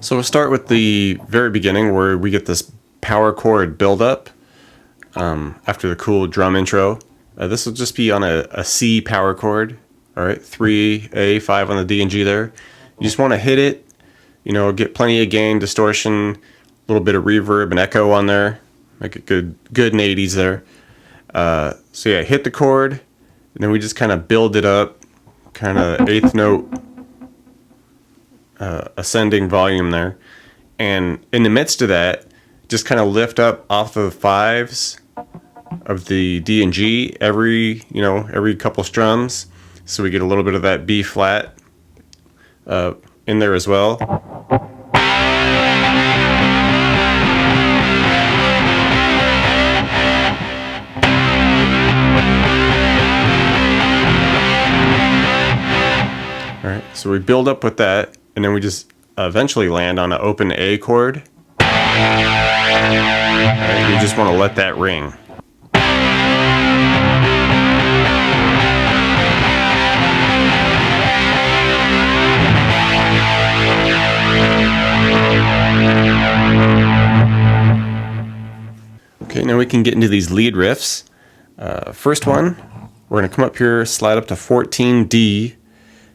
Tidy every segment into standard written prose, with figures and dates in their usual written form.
So we'll start with the very beginning where we get this power chord buildup after the cool drum intro. This will just be on a C power chord. All right, 3A, 5 on the D and G there. You just want to hit it, get plenty of gain, distortion, a little bit of reverb and echo on there. Make it good in 80s there. So yeah, hit the chord, and then we just kind of build it up, kind of eighth note ascending volume there. And in the midst of that, just kind of lift up off of the fives of the D and G every couple strums, so we get a little bit of that B flat in there as well. All right, so we build up with that, and then we just eventually land on an open A chord. All right, you just want to let that ring. Okay, now we can get into these lead riffs. First one, we're going to come up here, slide up to 14D,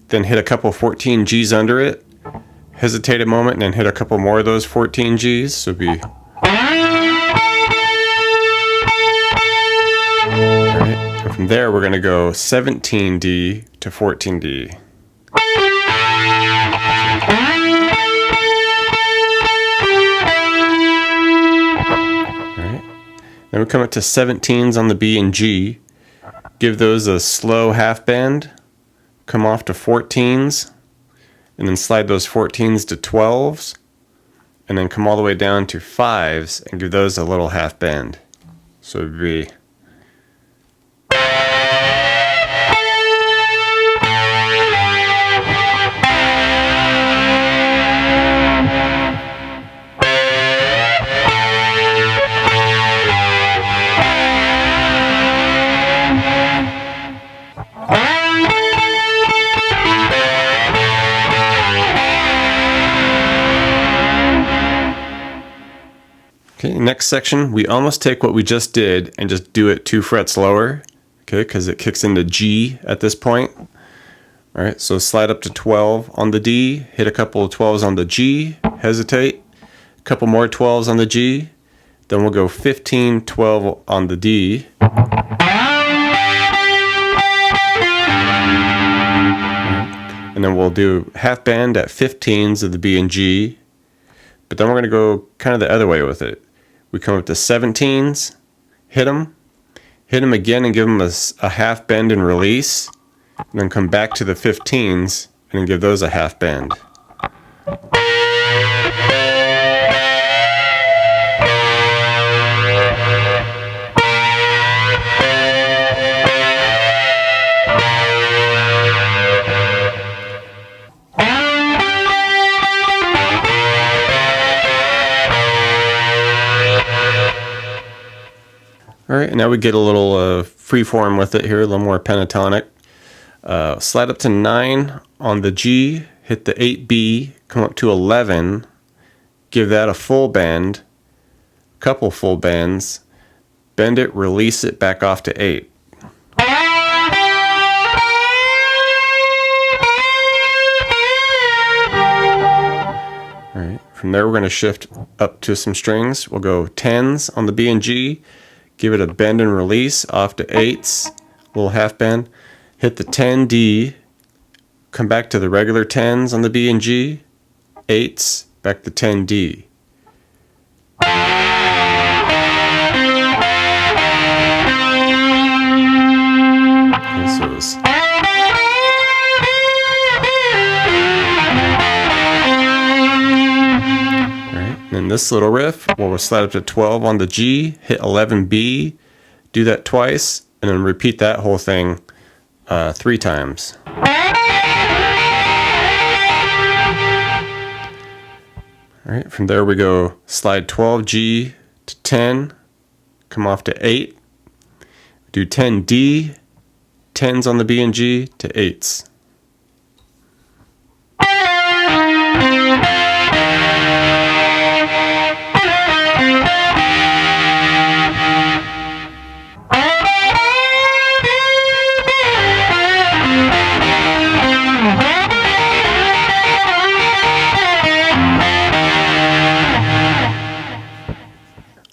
then hit a couple 14 Gs under it, hesitate a moment, and then hit a couple more of those 14 Gs. So it'd be... Alright, and from there we're going to go 17D to 14D. Alright, then we come up to 17s on the B and G, give those a slow half bend, come off to 14s, and then slide those 14s to 12s, and then come all the way down to 5s and give those a little half bend. So it'd be... Okay, next section, we almost take what we just did and just do it 2 frets lower, okay, because it kicks into G at this point. All right, so slide up to 12 on the D, hit a couple of 12s on the G, hesitate, a couple more 12s on the G, then we'll go 15, 12 on the D. And then we'll do half bend at 15s of the B and G, but then we're going to go kind of the other way with it. We come up to 17s, hit them again and give them a half bend and release, and then come back to the 15s and then give those a half bend. Alright, and now we get a little freeform with it here, a little more pentatonic. Slide up to 9 on the G, hit the 8B, come up to 11, give that a full bend, couple full bends, bend it, release it, back off to 8. Alright, from there we're going to shift up to some strings. We'll go 10s on the B and G, give it a bend and release off to 8s, little half bend, hit the 10D, come back to the regular 10s on the B and G, 8s, back to 10D. Okay, so it's... And this little riff, we'll slide up to 12 on the G, hit 11B, do that twice, and then repeat that whole thing 3 times. All right, from there we go slide 12G to 10, come off to 8, do 10D, 10s on the B and G to 8s.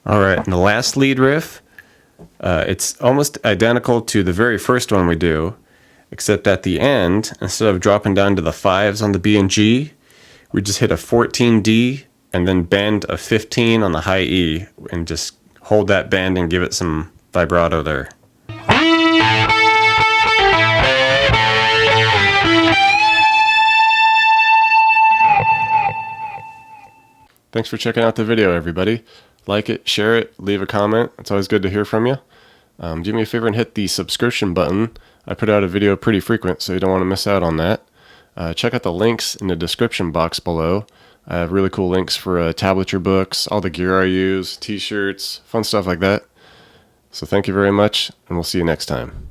All right, and the last lead riff, it's almost identical to the very first one we do, except at the end, instead of dropping down to the 5s on the B and G, we just hit a 14 D and then bend a 15 on the high E and just hold that bend and give it some vibrato there. Thanks for checking out the video, everybody. Like it, share it, leave a comment. It's always good to hear from you. Do me a favor and hit the subscription button. I put out a video pretty frequent, so you don't want to miss out on that. Check out the links in the description box below. I have really cool links for tablature books, all the gear I use, t-shirts, fun stuff like that. So thank you very much, and we'll see you next time.